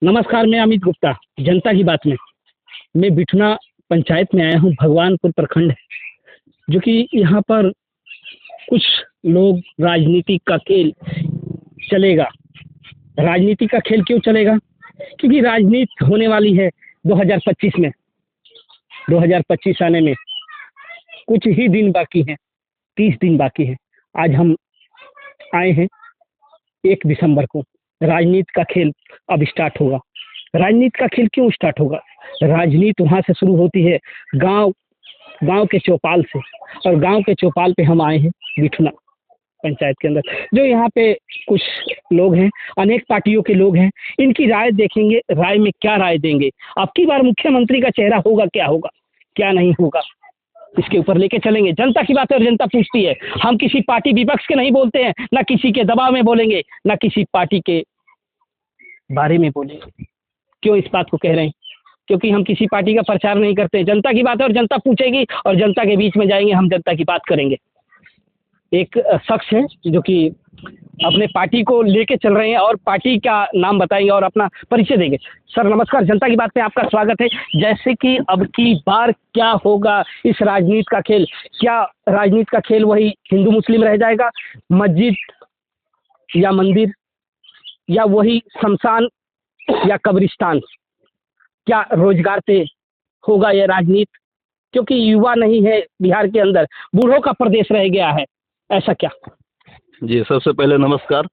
नमस्कार, मैं अमित गुप्ता। जनता की बात में मैं बिठना पंचायत में आया हूँ। भगवानपुर प्रखंड है, जो कि यहाँ पर कुछ लोग राजनीति का खेल चलेगा। राजनीति का खेल क्यों चलेगा? क्योंकि राजनीति होने वाली है 2025 में। 2025 आने में कुछ ही दिन बाकी हैं, 30 दिन बाकी है। आज हम आए हैं 1 दिसंबर को। राजनीति का खेल अब स्टार्ट होगा। राजनीति का खेल क्यों स्टार्ट होगा? राजनीति वहाँ से शुरू होती है, गांव के चौपाल से। और गांव के चौपाल पे हम आए हैं बिठना पंचायत के अंदर। जो यहाँ पे कुछ लोग हैं, अनेक पार्टियों के लोग हैं। इनकी राय देखेंगे, राय में क्या राय देंगे, अब की बार मुख्यमंत्री का चेहरा होगा, क्या नहीं होगा, इसके ऊपर लेके चलेंगे। जनता की बात है और जनता पूछती है। हम किसी पार्टी विपक्ष के नहीं बोलते हैं, ना किसी के दबाव में बोलेंगे, ना किसी पार्टी के बारे में बोलेंगे। क्यों इस बात को कह रहे हैं? क्योंकि हम किसी पार्टी का प्रचार नहीं करते हैं। जनता की बात है और जनता पूछेगी और जनता के बीच में जाएंगे, हम जनता की बात करेंगे। एक शख्स है जो कि अपने पार्टी को लेके चल रहे हैं और पार्टी का नाम बताएंगे और अपना परिचय देंगे। सर नमस्कार, जनता की बात में आपका स्वागत है। जैसे कि अब की बार क्या होगा इस राजनीति का खेल? क्या राजनीति का खेल वही हिंदू मुस्लिम रह जाएगा, मस्जिद या मंदिर, या वही शमशान या कब्रिस्तान? क्या रोजगार पे होगा यह राजनीति? क्योंकि युवा नहीं है बिहार के अंदर, बूढ़ों का प्रदेश रह गया है, ऐसा क्या? जी, सबसे पहले नमस्कार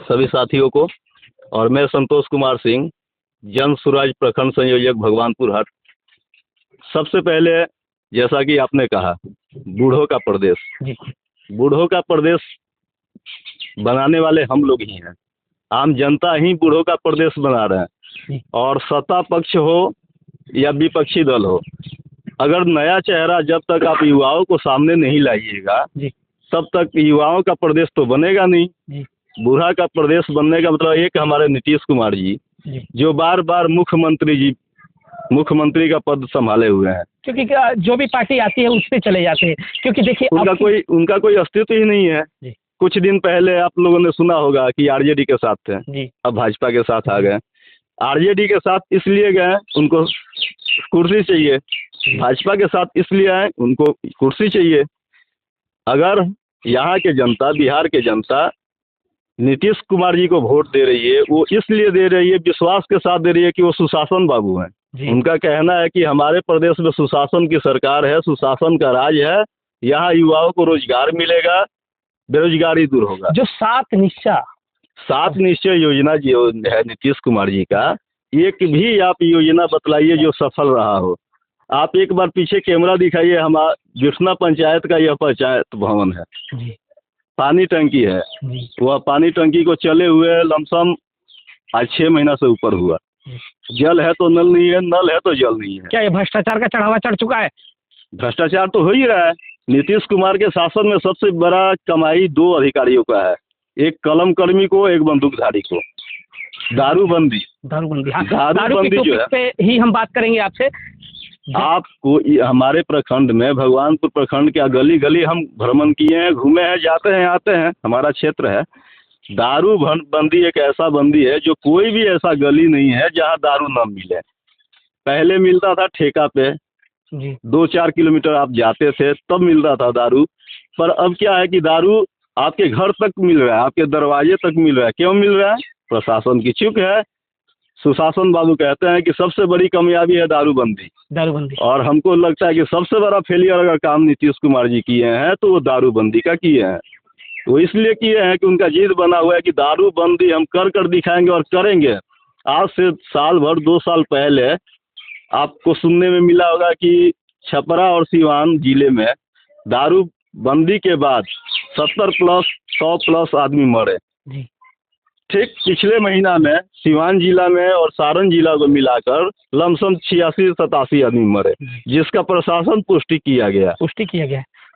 सभी साथियों को। और मैं संतोष कुमार सिंह, जन सुराज प्रखंड संयोजक भगवानपुर हाट। सबसे पहले जैसा कि आपने कहा, बूढ़ों का प्रदेश, बूढ़ों का प्रदेश बनाने वाले हम लोग ही हैं। आम जनता ही बूढ़ों का प्रदेश बना रहे हैं। और सत्ता पक्ष हो या विपक्षी दल हो, अगर नया चेहरा जब तक आप युवाओं को सामने नहीं लाइएगा, तब तक युवाओं का प्रदेश तो बनेगा नहीं। बूढ़ा का प्रदेश बनने का मतलब एक हमारे नीतीश कुमार जी, जो बार बार मुख्यमंत्री का पद संभाले हुए हैं। क्योंकि जो भी पार्टी आती है उस पे चले जाते हैं। क्योंकि देखिए उनका कोई अस्तित्व ही नहीं है। कुछ दिन पहले आप लोगों ने सुना होगा कि आरजेडी के साथ थे, अब भाजपा के साथ आ गए। आरजेडी के साथ इसलिए गए उनको कुर्सी चाहिए, भाजपा के साथ इसलिए आए उनको कुर्सी चाहिए। अगर यहाँ के जनता, बिहार के जनता नीतीश कुमार जी को वोट दे रही है, वो इसलिए दे रही है, विश्वास के साथ दे रही है कि वो सुशासन बाबू हैं। उनका कहना है कि हमारे प्रदेश में सुशासन की सरकार है, सुशासन का राज है, यहाँ युवाओं को रोजगार मिलेगा, बेरोजगारी दूर होगा। जो 7 निश्चय योजना जो है नीतीश कुमार जी का, एक भी आप योजना बतलाइए जो सफल रहा हो। आप एक बार पीछे कैमरा दिखाइए, हमारा बिठना पंचायत का यह पंचायत भवन है, पानी टंकी है। वह पानी टंकी को चले हुए लमसम आज 6 महीना से ऊपर हुआ। जल है तो नल नहीं है, नल है तो जल नहीं है। क्या ये भ्रष्टाचार का चढ़ावा चढ़ चुका है? भ्रष्टाचार तो हो ही रहा है। नीतीश कुमार के शासन में सबसे बड़ा कमाई 2 अधिकारियों का है, एक कलम कर्मी को, एक बंदूकधारी को। दारूबंदी जो है पे ही हम बात करेंगे आपसे। आपको हमारे प्रखंड में, भगवानपुर प्रखंड के गली गली हम भ्रमण किए हैं, घूमे हैं, जाते हैं आते हैं, हमारा क्षेत्र है। दारू बंदी एक ऐसा बंदी है जो कोई भी ऐसा गली नहीं है जहां दारू न मिले। पहले मिलता था ठेका पे, 2-4 किलोमीटर आप जाते थे तब मिलता था दारू। पर अब क्या है कि दारू आपके घर तक मिल रहा है, आपके दरवाजे तक मिल रहा है। क्यों मिल रहा है? प्रशासन की चूक है। सुशासन बाबू कहते हैं कि सबसे बड़ी कामयाबी है दारूबंदी। और हमको लगता है कि सबसे बड़ा फेलियर अगर काम नीतीश कुमार जी किए हैं तो वो दारूबंदी का किए हैं। वो इसलिए किए हैं कि उनका जिद बना हुआ है कि दारूबंदी हम कर दिखाएंगे और करेंगे। आज से साल भर 2 साल पहले आपको सुनने में मिला होगा कि छपरा और सिवान जिले में दारूबंदी के बाद 70+, 100+ आदमी मरे। ठीक पिछले महीना में सिवान जिला में और सारण जिला को मिलाकर लमसम 86-87 आदमी मरे, जिसका प्रशासन पुष्टि किया गया।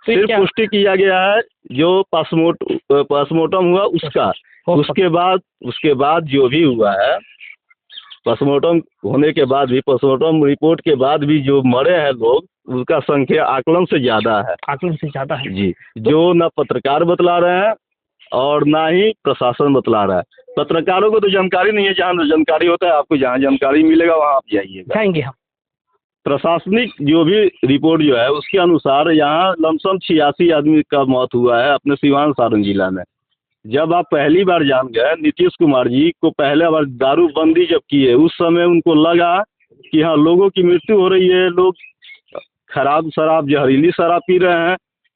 सिर्फ पुष्टि किया गया है जो पोस्टमार्टम हुआ उसका। उसके बाद जो भी हुआ है, पोस्टमार्टम होने के बाद भी, पोस्टमार्टम रिपोर्ट के बाद भी जो मरे हैं लोग, उसका संख्या आकलन से ज्यादा है। जी, जो न पत्रकार बतला रहे हैं और ना ही प्रशासन बतला रहा है। पत्रकारों को तो जानकारी नहीं है, जहाँ जानकारी होता है आपको, जहाँ जानकारी मिलेगा वहाँ आप जाइएगा। जाएंगे हम। प्रशासनिक जो भी रिपोर्ट जो है उसके अनुसार यहाँ लमसम 86 आदमी का मौत हुआ है अपने सिवान सारण जिला में। जब आप पहली बार जान गए, नीतीश कुमार जी को पहले बार दारूबंदी जब किए उस समय उनको लगा कि हाँ लोगों की मृत्यु हो रही है, लोग खराब शराब जहरीली शराब पी रहे हैं,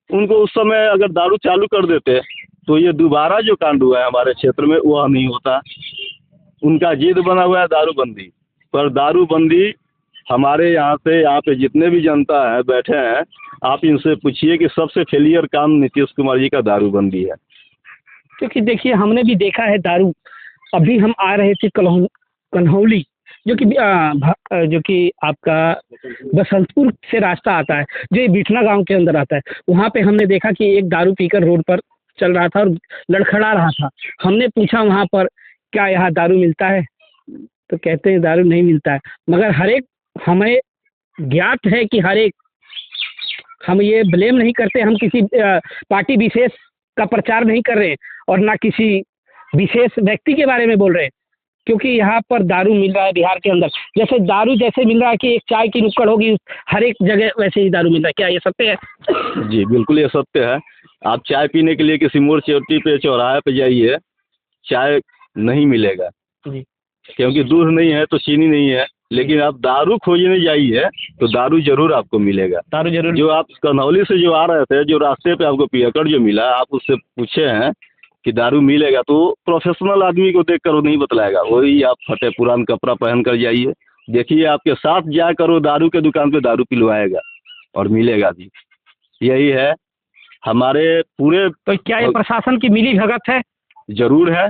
उनको उस समय अगर दारू चालू कर देते तो ये दोबारा जो कांड हुआ है हमारे क्षेत्र में वह नहीं होता। उनका जिद बना हुआ है दारूबंदी पर। दारूबंदी हमारे यहाँ पे जितने भी जनता है बैठे हैं, आप इनसे पूछिए कि सबसे फेलियर काम नीतीश कुमार जी का दारूबंदी है। क्योंकि देखिए हमने भी देखा है दारू। अभी हम आ रहे थे कन्हौली जो कि आपका बसंतपुर से रास्ता आता है, जो बिठना गांव के अंदर आता है। वहाँ पे हमने देखा कि एक दारू पीकर रोड पर चल रहा था और लड़खड़ा रहा था। हमने पूछा वहाँ पर क्या यहाँ दारू मिलता है, तो कहते हैं दारू नहीं मिलता है। मगर हर एक हमें ज्ञात है कि हर एक, हम ये ब्लेम नहीं करते, हम किसी पार्टी विशेष का प्रचार नहीं कर रहे और ना किसी विशेष व्यक्ति के बारे में बोल रहे हैं, क्योंकि यहाँ पर दारू मिल रहा है बिहार के अंदर। जैसे दारू जैसे मिल रहा है कि एक चाय की नुक्कड़ होगी हर एक जगह, वैसे ही दारू मिल रहा है। क्या ये सत्य है? जी बिल्कुल ये सत्य है। आप चाय पीने के लिए किसी मोड़ चौटी पे चौराहे पे जाइए, चाय नहीं मिलेगा जी, क्योंकि दूध नहीं है तो चीनी नहीं है। लेकिन आप दारू खोजने जाइए तो दारू जरूर आपको मिलेगा। दारू जरूर। जो आप कन्हौली से जो आ रहे थे, जो रास्ते पे आपको पियकड़ जो मिला, आप उससे पूछे हैं कि दारू मिलेगा तो प्रोफेशनल आदमी को देख कर वो नहीं बतलाएगा। वही आप फटे पुरान कपड़ा पहन कर जाइए, देखिए आपके साथ जाकर वो दारू के दुकान पे दारू पिलवाएगा और मिलेगा भी। यही है हमारे पूरे। तो क्या ये प्रशासन की मिली भगत है? जरूर है।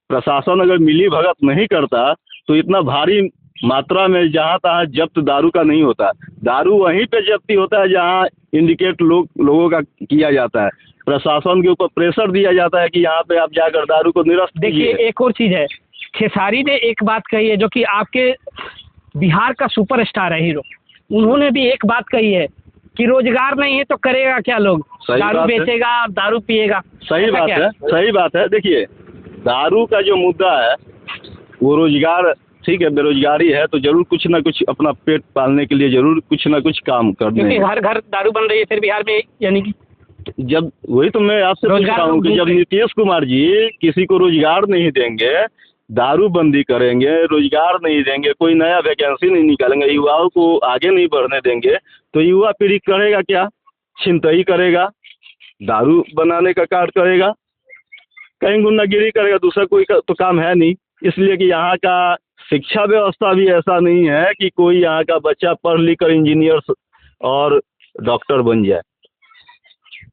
प्रशासन अगर मिली भगत नहीं करता तो इतना भारी मात्रा में जहाँ तहाँ जब्त दारू का नहीं होता। दारू वहीं पे जब्ती होता है जहाँ इंडिकेट लोगों का किया जाता है। प्रशासन के ऊपर प्रेशर दिया जाता है कि यहाँ पे आप जाकर दारू को निरस्त कीजिए। देखिए एक और चीज़ है, खेसारी ने एक बात कही है जो कि आपके बिहार का सुपरस्टार है, हीरो। उन्होंने भी एक बात कही है कि रोजगार नहीं है तो करेगा क्या लोग? दारू बेचेगा, दारू पिएगा। सही बात है, सही बात है। देखिए दारू का जो मुद्दा है वो रोजगार, ठीक है, बेरोजगारी है तो जरूर कुछ ना कुछ अपना पेट पालने के लिए जरूर कुछ ना कुछ काम करने। क्योंकि हर घर दारू बन रही है फिर बिहार में, यानी कि जब वही तो मैं आपसे पूछ रहा हूँ कि जब नीतीश कुमार जी किसी को रोजगार नहीं देंगे, दारूबंदी करेंगे, रोजगार नहीं देंगे, कोई नया वैकेंसी नहीं निकालेंगे, युवाओं को आगे नहीं बढ़ने देंगे, तो युवा पीढ़ी करेगा क्या? छिनतई करेगा, दारू बनाने का कार्य करेगा, कहीं गुंडागिरी करेगा, दूसरा कोई तो काम है नहीं। इसलिए कि यहाँ का शिक्षा व्यवस्था भी ऐसा नहीं है कि कोई यहाँ का बच्चा पढ़ लिख कर इंजीनियर और डॉक्टर बन जाए।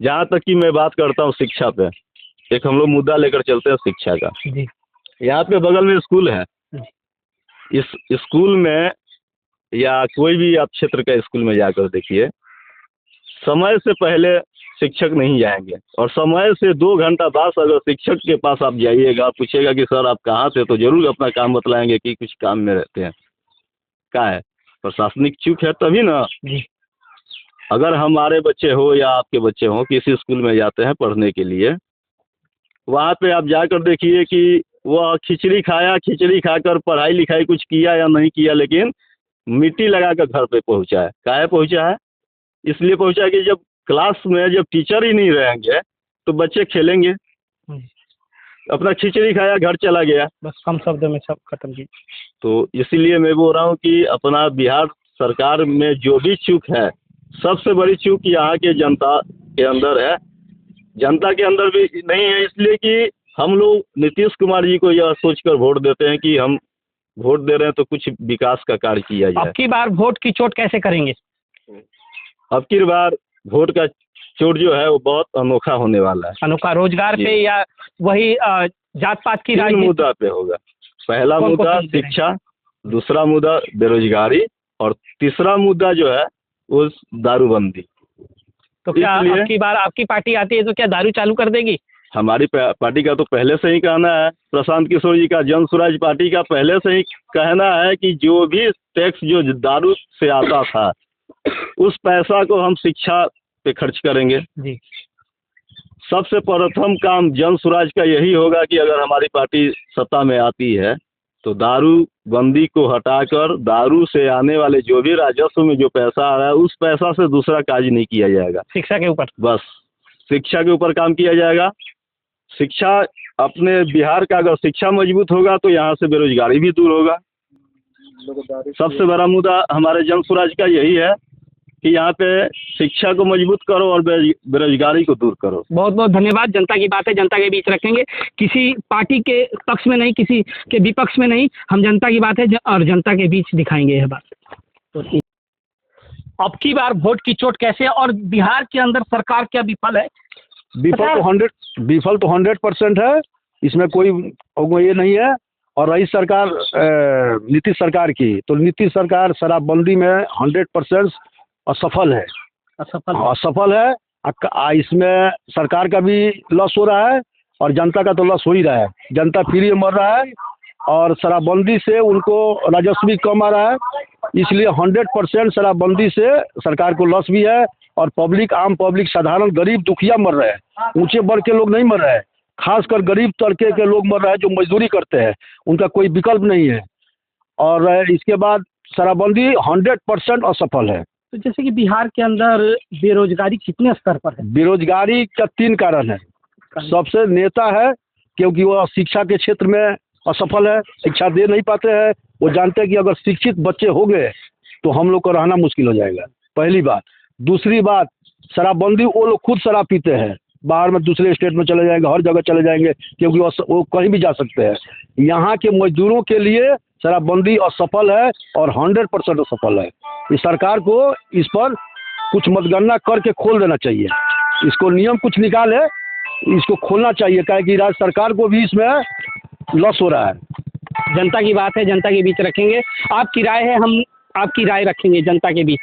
जहाँ तक कि मैं बात करता हूँ शिक्षा पे, एक हम लोग मुद्दा लेकर चलते हैं शिक्षा का। यहाँ पे बगल में स्कूल है, इस स्कूल में या कोई भी आप क्षेत्र का स्कूल में जाकर देखिए, समय से पहले शिक्षक नहीं जाएंगे और समय से 2 घंटा बाद अगर शिक्षक के पास आप जाइएगा, पूछेगा कि सर आप कहाँ थे, तो जरूर अपना काम बतलाएंगे कि कुछ काम में रहते हैं। क्या है? प्रशासनिक चूक है तभी ना। अगर हमारे बच्चे हो या आपके बच्चे हो किसी स्कूल में जाते हैं पढ़ने के लिए, वहाँ पे आप जाकर देखिए कि वह खिचड़ी खाया, खिचड़ी खाकर पढ़ाई लिखाई कुछ किया या नहीं किया, लेकिन मिट्टी लगा कर घर पे पहुँचा है। काहे पहुँचा है? इसलिए पहुँचा है कि जब क्लास में जब टीचर ही नहीं रहेंगे तो बच्चे खेलेंगे। अपना खिचड़ी खाया, घर चला गया, बस कम शब्द में सब खत्म की। तो इसीलिए मैं बोल रहा हूँ कि अपना बिहार सरकार में जो भी चूक है, सबसे बड़ी चूक यहाँ के जनता के अंदर है। जनता के अंदर भी नहीं है, इसलिए कि हम लोग नीतीश कुमार जी को यह सोचकर वोट देते हैं कि हम वोट दे रहे हैं तो कुछ विकास का कार्य किया जाए। अब की बार वोट की चोट कैसे करेंगे? अब की बार वोट का चोट जो है वो बहुत अनोखा होने वाला है। अनोखा रोजगार पे या वही जात पात की राजनीति? मुद्दा पे होगा। पहला मुद्दा शिक्षा, दूसरा मुद्दा बेरोजगारी और तीसरा मुद्दा जो है वो दारूबंदी। तो क्या आपकी बार आपकी पार्टी आती है तो क्या दारू चालू कर देगी? हमारी पार्टी का तो पहले से ही कहना है, प्रशांत किशोर जी का जन स्वराज पार्टी का पहले से ही कहना है कि जो भी टैक्स जो दारू से आता था उस पैसा को हम शिक्षा पे खर्च करेंगे। जी। सबसे प्रथम काम जन स्वराज का यही होगा कि अगर हमारी पार्टी सत्ता में आती है तो दारू बंदी को हटाकर दारू से आने वाले जो भी राजस्व में जो पैसा आ रहा है उस पैसा से दूसरा कार्य नहीं किया जाएगा। शिक्षा के ऊपर, बस शिक्षा के ऊपर काम किया जाएगा। शिक्षा अपने बिहार का अगर शिक्षा मजबूत होगा तो यहाँ से बेरोजगारी भी दूर होगा। सबसे बड़ा मुद्दा हमारे जन स्वराज का यही है कि यहाँ पे शिक्षा को मजबूत करो और बेरोजगारी को दूर करो। बहुत बहुत धन्यवाद। जनता की बात है, जनता के बीच रखेंगे, किसी पार्टी के पक्ष में नहीं, किसी के विपक्ष में नहीं, हम जनता की बात है और जनता के बीच दिखाएंगे यह बात। तो अब की बार वोट की चोट कैसे है और बिहार के अंदर सरकार क्या विफल है? विफल तो 100% है, इसमें कोई ये नहीं है। और रही सरकार नीतीश सरकार की, तो नीतीश सरकार शराबबंदी में 100% असफल है। असफल है। इसमें सरकार का भी लॉस हो रहा है और जनता का तो लॉस हो ही रहा है। जनता फ्री में मर रहा है और शराबबंदी से उनको राजस्व भी कम आ रहा है। इसलिए 100% शराबबंदी से सरकार को लॉस भी है और पब्लिक, आम पब्लिक, साधारण गरीब दुखिया मर रहे हैं। ऊंचे वर्ग के लोग नहीं मर रहे हैं, खासकर गरीब तबके के लोग मर रहे हैं जो मजदूरी करते हैं, उनका कोई विकल्प नहीं है। और इसके बाद शराबबंदी 100% असफल है। तो जैसे कि बिहार के अंदर बेरोजगारी कितने स्तर पर है? बेरोजगारी का 3 कारण है। सबसे नेता है क्योंकि वो शिक्षा के क्षेत्र में असफल है, शिक्षा दे नहीं पाते हैं। वो जानते हैं कि अगर शिक्षित बच्चे हो गए तो हम लोग को रहना मुश्किल हो जाएगा, पहली बात। दूसरी बात, शराबबंदी, वो लोग खुद शराब पीते हैं, बाहर में दूसरे स्टेट में चले जाएंगे, हर जगह चले जाएंगे क्योंकि वो कहीं भी जा सकते हैं। यहाँ के मजदूरों के लिए शराबबंदी असफल है और 100% असफल है। इस सरकार को इस पर कुछ मतगणना करके खोल देना चाहिए, इसको नियम कुछ निकाले, इसको खोलना चाहिए, क्या कि राज्य सरकार को भी इसमें लॉस हो रहा है। जनता की बात है, जनता के बीच रखेंगे। आपकी राय है, हम आपकी राय रखेंगे जनता के बीच।